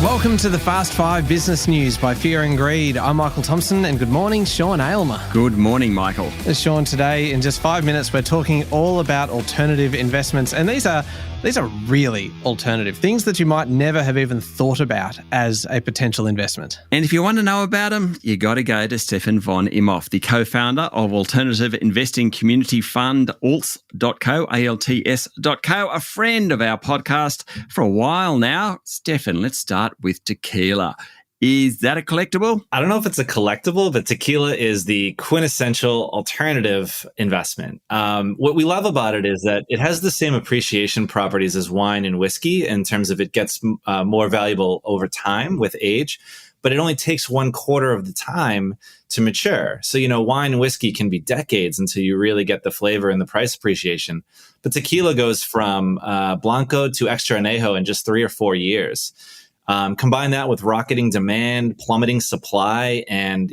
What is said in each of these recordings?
Welcome to the Fast Five Business News by Fear and Greed. I'm Michael Thompson, and good morning, Sean Aylmer. Good morning, Michael. Sean, today in just 5 minutes, we're talking all about alternative investments, and these are really alternative things that you might never have even thought about as a potential investment. And if you want to know about them, you got to go to Stefan von Imhoff, the co-founder of alternative investing community fund alts.co, ALTS.co, a friend of our podcast for a while now. Stefan, let's start with tequila. Is that a collectible? I don't know if it's a collectible, but tequila is the quintessential alternative investment. What we love about it is that it has the same appreciation properties as wine and whiskey in terms of it gets more valuable over time with age, but it only takes 1/4 of the time to mature. So, wine and whiskey can be decades until you really get the flavor and the price appreciation. But tequila goes from Blanco to Extra Añejo in just 3 or 4 years. Combine that with rocketing demand, plummeting supply, and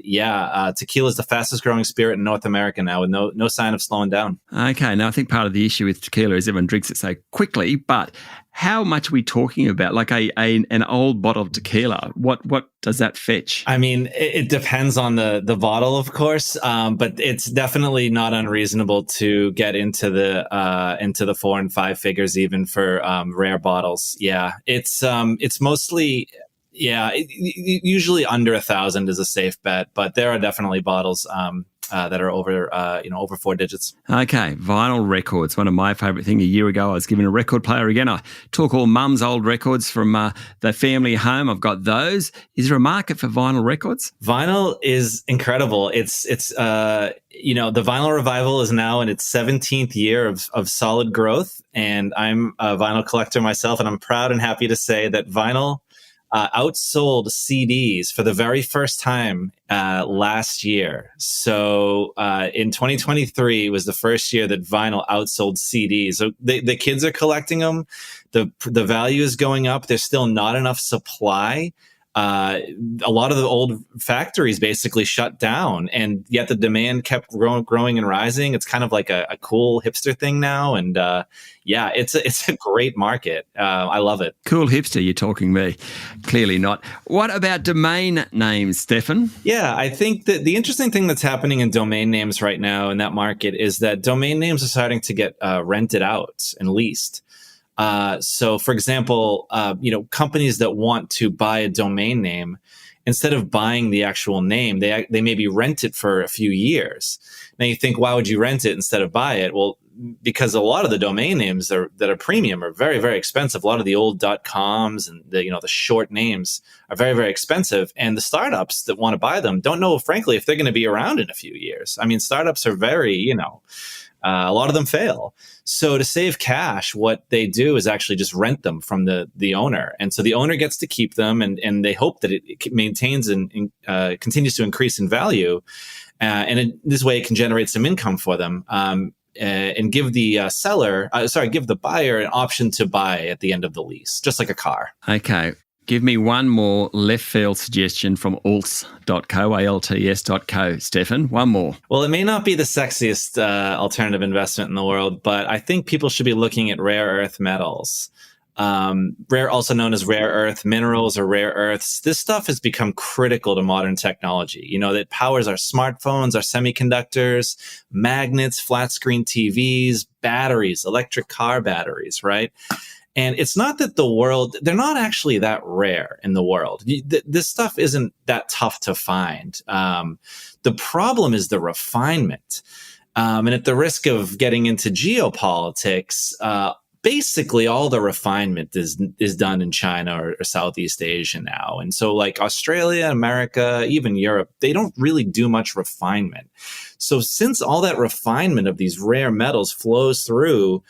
tequila is the fastest growing spirit in North America now with no sign of slowing down. Okay, now I think part of the issue with tequila is everyone drinks it so quickly, but how much are we talking about? Like an old bottle of tequila, what does that fetch? I mean, it depends on the bottle, of course, but it's definitely not unreasonable to get into the 4 and 5 figures even for rare bottles. Yeah, it's mostly. Yeah, usually under 1,000 is a safe bet, but there are definitely bottles that are over 4 digits. Okay, vinyl records, one of my favourite things. A year ago, I was given a record player again. I took all mum's old records from the family home. I've got those. Is there a market for vinyl records? Vinyl is incredible. It's the vinyl revival is now in its 17th year of solid growth, and I'm a vinyl collector myself, and I'm proud and happy to say that vinyl outsold CDs for the very first time last year. So in 2023 was the first year that vinyl outsold CDs. So the kids are collecting them. The value is going up. There's still not enough supply. A lot of the old factories basically shut down, and yet the demand kept growing and rising. It's kind of like a cool hipster thing now, and it's a great market. I love it. Cool hipster, you're talking me. Clearly not. What about domain names, Stefan? Yeah, I think that the interesting thing that's happening in domain names right now in that market is that domain names are starting to get rented out and leased. So, for example, companies that want to buy a domain name, instead of buying the actual name, they maybe rent it for a few years. Now you think, why would you rent it instead of buy it? Well, because a lot of the domain names that are premium are very, very expensive. A lot of the old .coms and the short names are very, very expensive. And the startups that want to buy them don't know, frankly, if they're going to be around in a few years. I mean, startups are very, a lot of them fail. So to save cash, what they do is actually just rent them from the owner. And so the owner gets to keep them, and they hope that it maintains and continues to increase in value. This way it can generate some income for them. And give the give the buyer an option to buy at the end of the lease, just like a car. Okay. Give me one more left field suggestion from alts.co, ALTS.co. Stefan, one more. Well, it may not be the sexiest alternative investment in the world, but I think people should be looking at rare earth metals. Also known as rare earth minerals or rare earths. This stuff has become critical to modern technology. That powers our smartphones, our semiconductors, magnets, flat screen TVs, batteries, electric car batteries, right? And it's not that they're not actually that rare in the world. This stuff isn't that tough to find. The problem is the refinement. And at the risk of getting into geopolitics, basically all the refinement is done in China or Southeast Asia now. And so like Australia, America, even Europe, they don't really do much refinement. So since all that refinement of these rare metals flows through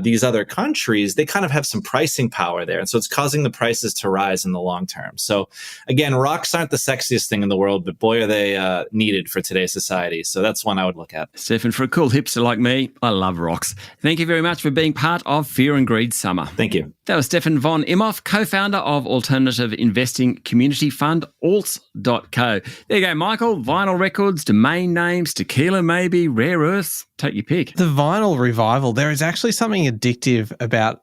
these other countries, they kind of have some pricing power there. And so it's causing the prices to rise in the long term. So again, rocks aren't the sexiest thing in the world, but boy, are they needed for today's society. So that's one I would look at. Stefan, for a cool hipster like me, I love rocks. Thank you very much for being part of Fear and Greed Summer. Thank you. That was Stefan von Imhoff, co-founder of alternative investing community fund alts.co. There you go, Michael. Vinyl records, domain names, tequila maybe, rare earths. Take your pick. The vinyl revival, there is actually something addictive about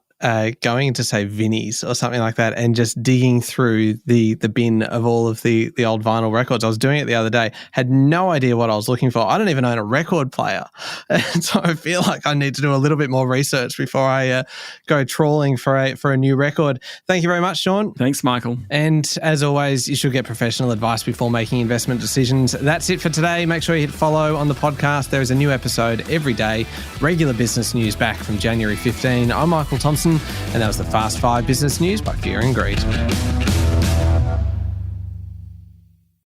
going into, say, Vinnie's or something like that and just digging through the bin of all of the old vinyl records. I was doing it the other day, had no idea what I was looking for. I don't even own a record player. And so I feel like I need to do a little bit more research before I go trawling for a new record. Thank you very much, Sean. Thanks, Michael. And as always, you should get professional advice before making investment decisions. That's it for today. Make sure you hit follow on the podcast. There is a new episode every day. Regular business news back from January 15. I'm Michael Thompson, and that was the Fast 5 Business News by Fear and Greed.